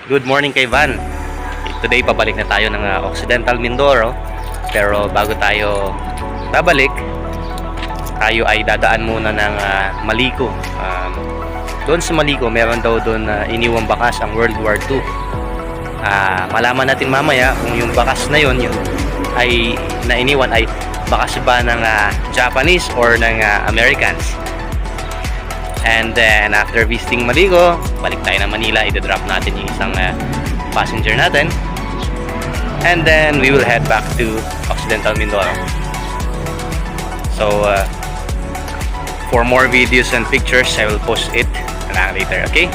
Good morning kay Van. Today pabalik na tayo ng Occidental Mindoro. Pero bago tayo babalik, tayo ay dadaan muna ng Maliko. Doon sa Maliko, meron daw doon iniwang bakas ang World War II. Malaman natin mamaya kung yung bakas na yun ay nainiwan ay bakas ba ng Japanese or ng Americans. And then after visiting Maliko, balik tayo ng Manila, i-drop natin yung isang passenger natin. And then we will head back to Occidental Mindoro. So for more videos and pictures, I will post it later, okay?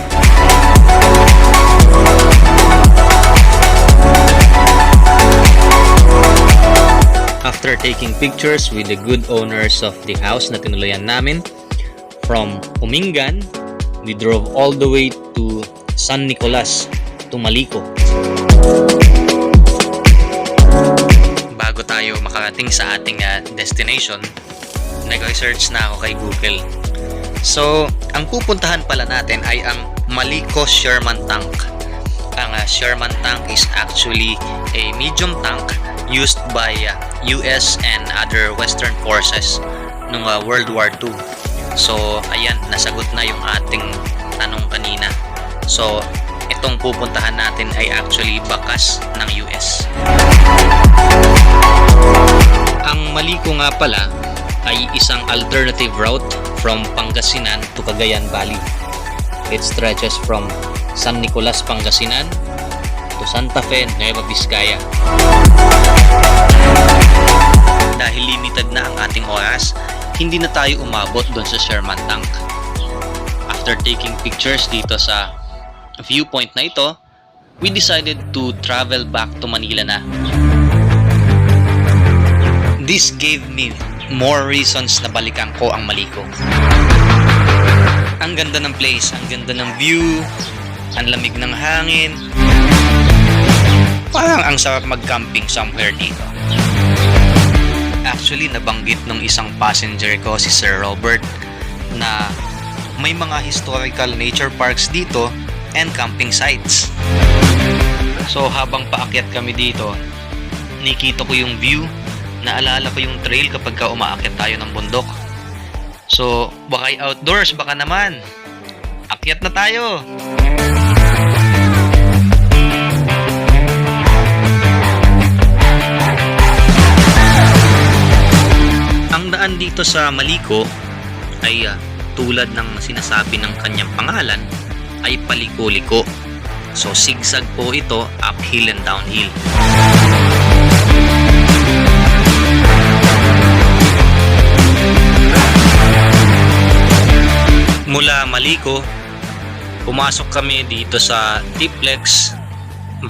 After taking pictures with the good owners of the house na tinuluyan namin, from Umingan, we drove all the way to San Nicolas to Maliko. Bago tayo makarating sa ating destination, nag-research na ako kay Google. So, ang pupuntahan pala natin ay ang Maliko Sherman Tank. Ang Sherman Tank is actually a medium tank used by US and other Western forces noong World War II. So, ayan, nasagot na yung ating tanong kanina. So, itong pupuntahan natin ay actually bakas ng US. Ang Maliko nga pala ay isang alternative route from Pangasinan to Cagayan Valley. It stretches from San Nicolas, Pangasinan to Santa Fe, Nueva Vizcaya. Dahil limited na ang ating oras, hindi na tayo umabot doon sa Sherman Tank. After taking pictures dito sa viewpoint na ito, we decided to travel back to Manila na. This gave me more reasons na balikan ko ang Maliko. Ang ganda ng place, ang ganda ng view, ang lamig ng hangin. Parang ang sarap mag-camping somewhere dito. Actually, nabanggit nung isang passenger ko, si Sir Robert, na may mga historical nature parks dito and camping sites. So, habang paakyat kami dito, nakita ko yung view, naalala ko yung trail kapag umaakyat tayo ng bundok. So, baka outdoors, baka naman. Akyat na tayo! Ang daan dito sa Maliko ay tulad ng sinasabi ng kanyang pangalan ay paliko-liko. So zigzag po ito, uphill and downhill. Mula Maliko, pumasok kami dito sa Tiplex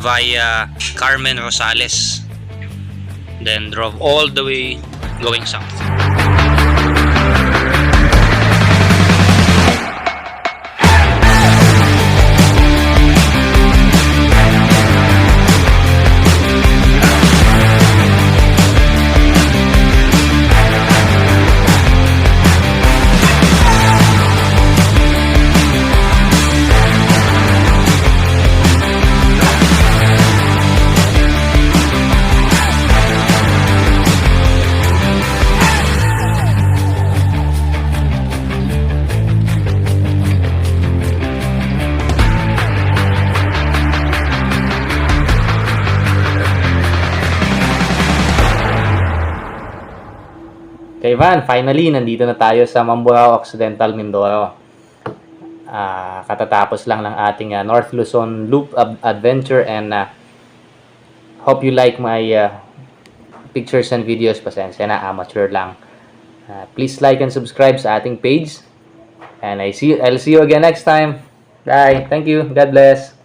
via Carmen Rosales. Then drove all the way going south. Okay, Van, finally, nandito na tayo sa Mamburao, Occidental Mindoro. Katatapos lang ng ating North Luzon Loop adventure, and hope you like my pictures and videos. Pasensya na, amateur lang. Please like and subscribe sa ating page. And I'll see you again next time. Bye. Thank you. God bless.